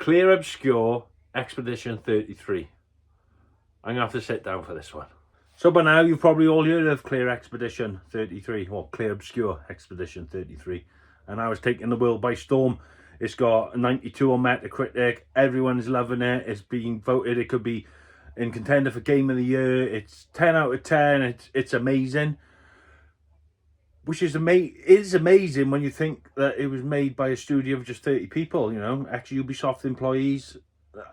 Clair Obscur Expedition 33. I'm going to have to sit down for this one. So by now you've probably all heard of Clair Expedition 33, or Clair Obscur Expedition 33. And I was taking the world by storm. It's got a 92 on Metacritic. Everyone's loving it. It's being voted. It could be in contender for Game of the Year. It's 10 out of 10. It's amazing. Which is amazing when you think that it was made by a studio of just 30 people, you know, ex-Ubisoft employees.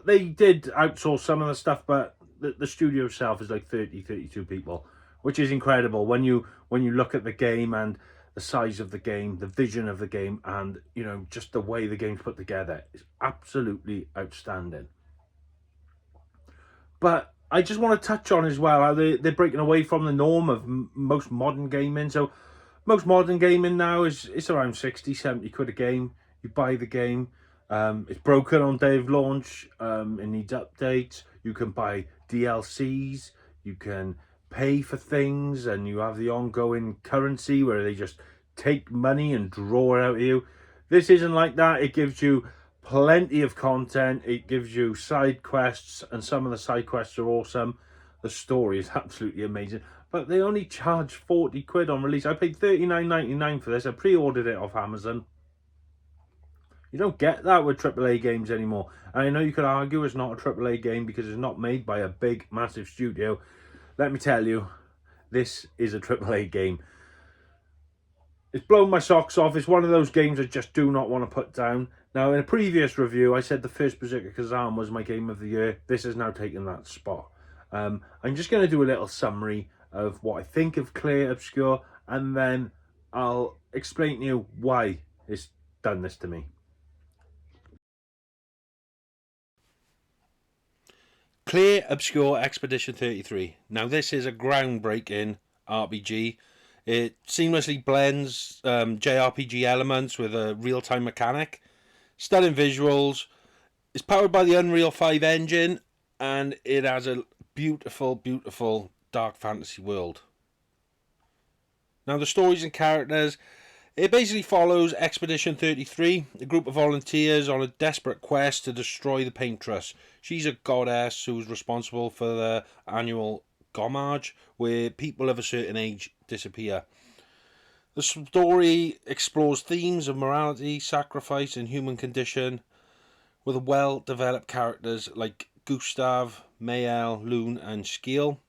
They did outsource some of the stuff, but the studio itself is like 32 people, which is incredible when you look at the game and the size of the game, the vision of the game, and, you know, just the way the game's put together. It's absolutely outstanding. But I just want to touch on as well how they're breaking away from the norm of most modern gaming. So most modern gaming now it's around 60-70 quid a game. You buy the game, it's broken on day of launch, it needs updates. You can buy DLCs, you can pay for things, and you have the ongoing currency where they just take money and draw it out of you. This isn't like that. It gives you plenty of content. It gives you side quests, and some of the side quests are awesome. The story is absolutely amazing. But they only charge 40 quid on release. I paid $39.99 for this. I pre-ordered it off Amazon. You don't get that with AAA games anymore. And I know you could argue it's not a AAA game because it's not made by a big, massive studio. Let me tell you, this is a AAA game. It's blown my socks off. It's one of those games I just do not want to put down. Now, in a previous review, I said the first Berserker Kazan was my game of the year. This has now taken that spot. I'm just going to do a little summary of what I think of Clair Obscur, and then I'll explain to you why it's done this to me. Clair Obscur Expedition 33. Now this is a groundbreaking RPG. It seamlessly blends JRPG elements with a real-time mechanic. Stunning visuals. It's powered by the Unreal 5 engine, and it has a beautiful, beautiful dark fantasy world. Now the stories and characters, it basically follows Expedition 33, a group of volunteers on a desperate quest to destroy the Paintress. She's a goddess who's responsible for the annual Gommage, where people of a certain age disappear. The story explores themes of morality, sacrifice, and human condition, with well-developed characters like Gustav, Mael, Loon, and Skeel.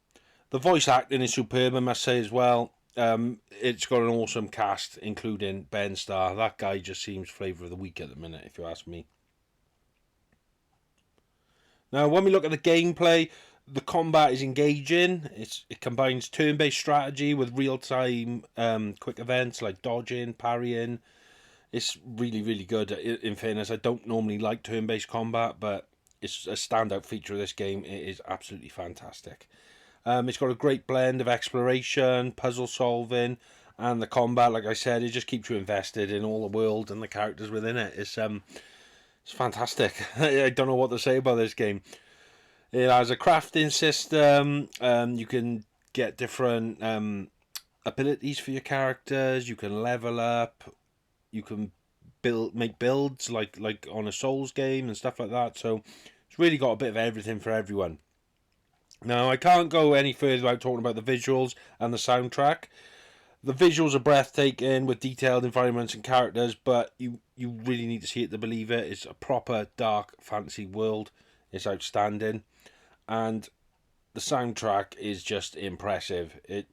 The voice acting is superb, I must say, as well. It's got an awesome cast, including Ben Starr. That guy just seems flavour of the week at the minute, if you ask me. Now, when we look at the gameplay, the combat is engaging. It combines turn-based strategy with real-time quick events like dodging, parrying. It's really, really good. In fairness, I don't normally like turn-based combat, but it's a standout feature of this game. It is absolutely fantastic. It's got a great blend of exploration, puzzle solving, and the combat. Like I said, it just keeps you invested in all the world and the characters within it. It's fantastic. I don't know what to say about this game. It has a crafting system. You can get different abilities for your characters. You can level up. You can make builds like on a Souls game and stuff like that. So it's really got a bit of everything for everyone. Now, I can't go any further without talking about the visuals and the soundtrack. The visuals are breathtaking with detailed environments and characters, but you really need to see it to believe it. It's a proper dark fantasy world. It's outstanding. And the soundtrack is just impressive. It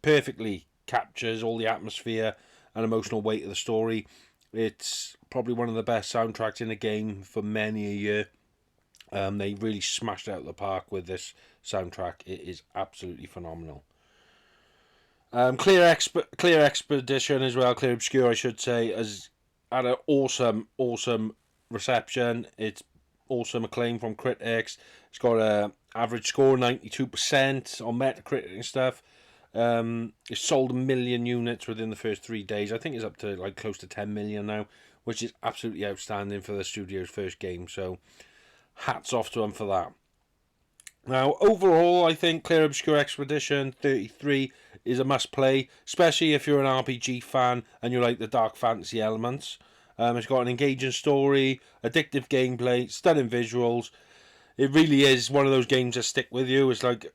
perfectly captures all the atmosphere and emotional weight of the story. It's probably one of the best soundtracks in the game for many a year. They really smashed out the park with this soundtrack. It is absolutely phenomenal. Clair Expedition as well, Clair Obscur I should say, has had an awesome reception. It's awesome acclaim from critics. It's got an average score 92% on Metacritic and stuff. It's sold 1 million units within the first 3 days. I think it's up to like close to 10 million now, which is absolutely outstanding for the studio's first game. So hats off to them for that. Now, overall, I think Clair Obscur Expedition 33 is a must-play, especially if you're an RPG fan and you like the dark fantasy elements. It's got an engaging story, addictive gameplay, stunning visuals. It really is one of those games that stick with you. It's like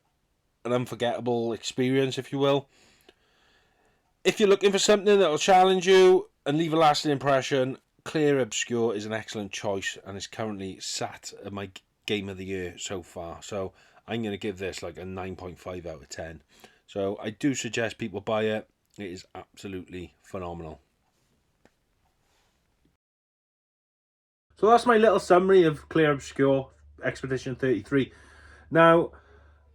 an unforgettable experience, if you will. If you're looking for something that'll challenge you and leave a lasting impression, Clair Obscur is an excellent choice, and it's currently sat at my game of the year so far. So I'm going to give this like a 9.5 out of 10. So I do suggest people buy it. It is absolutely phenomenal. So that's my little summary of Clair Obscur Expedition 33. Now,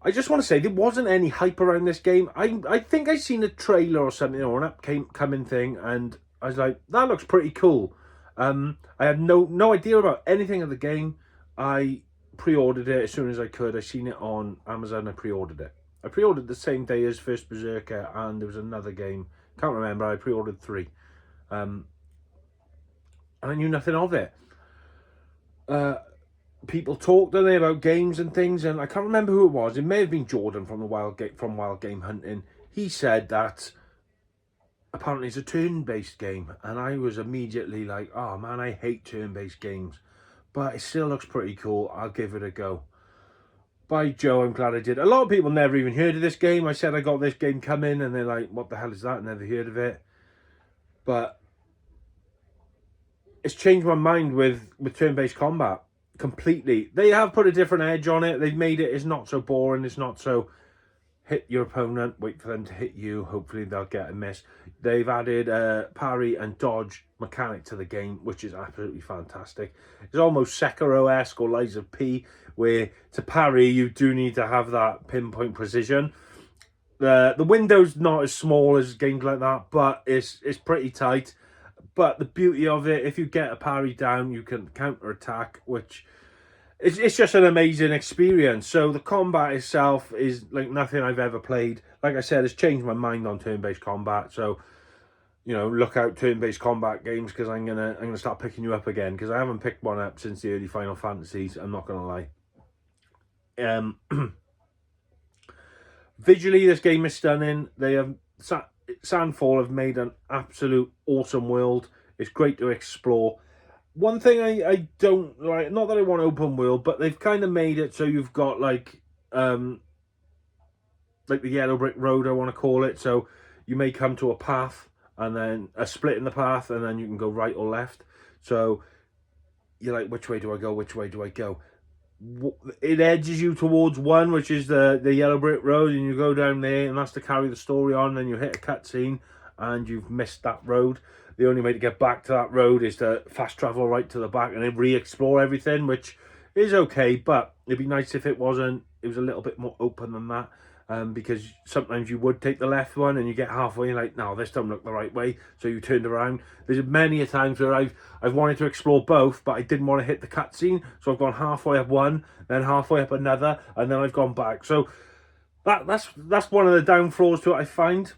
I just want to say there wasn't any hype around this game. I think I seen a trailer or something or an upcoming thing, and I was like, that looks pretty cool. I had no idea about anything of the game. I pre-ordered it as soon as I could. I seen it on Amazon. I pre-ordered it. I pre-ordered the same day as First Berserker, and there was another game. Can't remember. I pre-ordered 3, and I knew nothing of it. People talked, don't they, about games and things, and I can't remember who it was. It may have been Jordan from Wild Game Hunting. He said that apparently it's a turn-based game, and I was immediately like, oh man, I hate turn-based games, but it still looks pretty cool. I'll give it a go. By Joe, I'm glad I did. A lot of people never even heard of this game. I said I got this game coming, and they're like, what the hell is that? Never heard of it. But it's changed my mind with turn-based combat completely. They have put a different edge on it. They've made it's not so boring. It's not so hit your opponent, wait for them to hit you, hopefully they'll get a miss. They've added a parry and dodge mechanic to the game, which is absolutely fantastic. It's almost Sekiro-esque or Lies of P, where to parry you do need to have that pinpoint precision. The window's not as small as games like that, but it's pretty tight. But the beauty of it, if you get a parry down, you can counter-attack, which it's just an amazing experience. So the combat itself is like nothing I've ever played. Like I said, it's changed my mind on turn-based combat. So, you know, look out turn-based combat games, because I'm gonna start picking you up again, because I haven't picked one up since the early Final Fantasies. I'm not gonna lie. Visually, this game is stunning. They have Sandfall have made an absolute awesome world. It's great to explore. One thing I don't like, not that I want open world, but they've kind of made it so you've got like the yellow brick road, I want to call it. So you may come to a path, and then a split in the path, and then you can go right or left. So you're like, which way do I go? Which way do I go? It edges you towards one, which is the yellow brick road, and you go down there, and that's to carry the story on. Then you hit a cutscene, and you've missed that road. The only way to get back to that road is to fast travel right to the back and then re-explore everything, which is okay, but it'd be nice if it was a little bit more open than that, because sometimes you would take the left one and you get halfway and you're like, no, this don't look the right way, so you turned around. There's many a times where I've wanted to explore both, but I didn't want to hit the cutscene, so I've gone halfway up one, then halfway up another, and then I've gone back. So that's one of the downfalls to it, I find.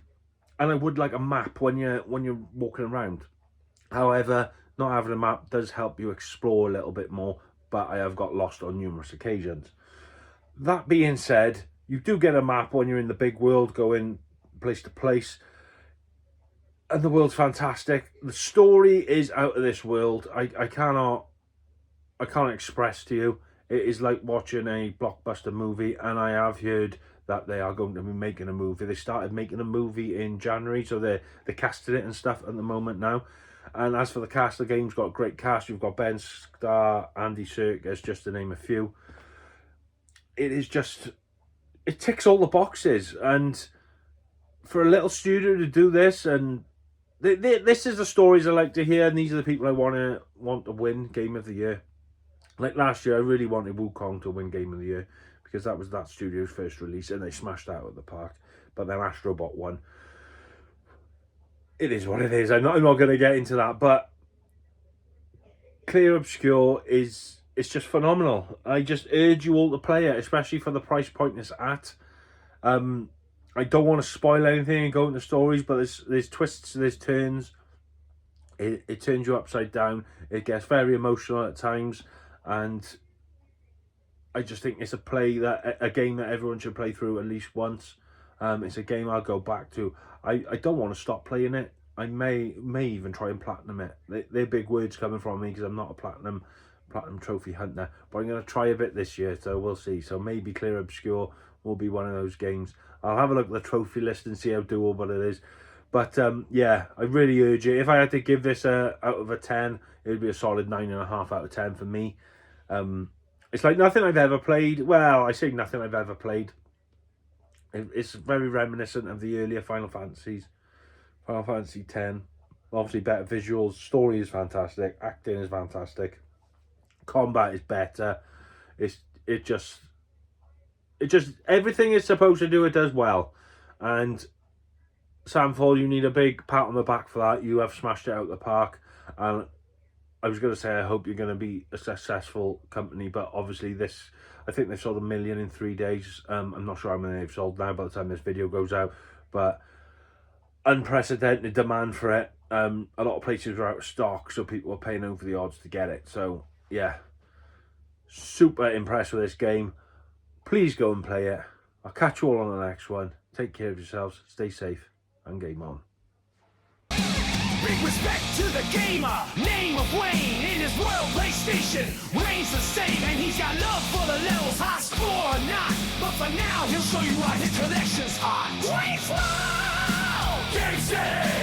And I would like a map when you're walking around. However, not having a map does help you explore a little bit more, but I have got lost on numerous occasions. That being said, you do get a map when you're in the big world, going place to place, and the world's fantastic. The story is out of this world. I can't express to you. It is like watching a blockbuster movie, and I have heard that they are going to be making a movie. They started making a movie in January, so they're casting it and stuff at the moment now. And as for the cast, the game's got a great cast. You've got Ben Starr, Andy Serkis, just to name a few. It ticks all the boxes. And for a little studio to do this, and this is the stories I like to hear, and these are the people I want to win Game of the Year. Like last year, I really wanted Wukong to win Game of the Year, because that was that studio's first release, and they smashed that out of the park. But then Astrobot won. It is what it is. I'm not going to get into that, but Clair Obscur it's just phenomenal. I just urge you all to play it, especially for the price point it's at. I don't want to spoil anything and go into stories, but there's twists, there's turns. It turns you upside down. It gets very emotional at times, and I just think it's a game that everyone should play through at least once. It's a game I'll go back to. I don't want to stop playing it. I may even try and platinum it. They're big words coming from me because I'm not a platinum trophy hunter, but I'm going to try a bit this year, so we'll see. So maybe Clair Obscur will be one of those games. I'll have a look at the trophy list and see how doable it is. But yeah, I really urge it. If I had to give this out of a 10, it would be a solid 9.5 out of 10 for me. It's like nothing I've ever played. Well, I say nothing I've ever played. It's very reminiscent of the earlier Final Fantasies. Final Fantasy X. Obviously better visuals. Story is fantastic. Acting is fantastic. Combat is better. It just everything it's supposed to do, it does well. And Samfall, you need a big pat on the back for that. You have smashed it out of the park. And I was going to say, I hope you're going to be a successful company, but obviously I think they've sold 1 million in 3 days. I'm not sure how many they've sold now by the time this video goes out, but unprecedented demand for it. A lot of places are out of stock, so people are paying over the odds to get it. So yeah, super impressed with this game. Please go and play it. I'll catch you all on the next one. Take care of yourselves, stay safe, and game on. Big respect to the gamer, name of Wayne, in his royal PlayStation. Wayne's the same, and he's got love for the levels, high score or not. But for now, he'll show you why his collection's hot. Wayne's World! Game set!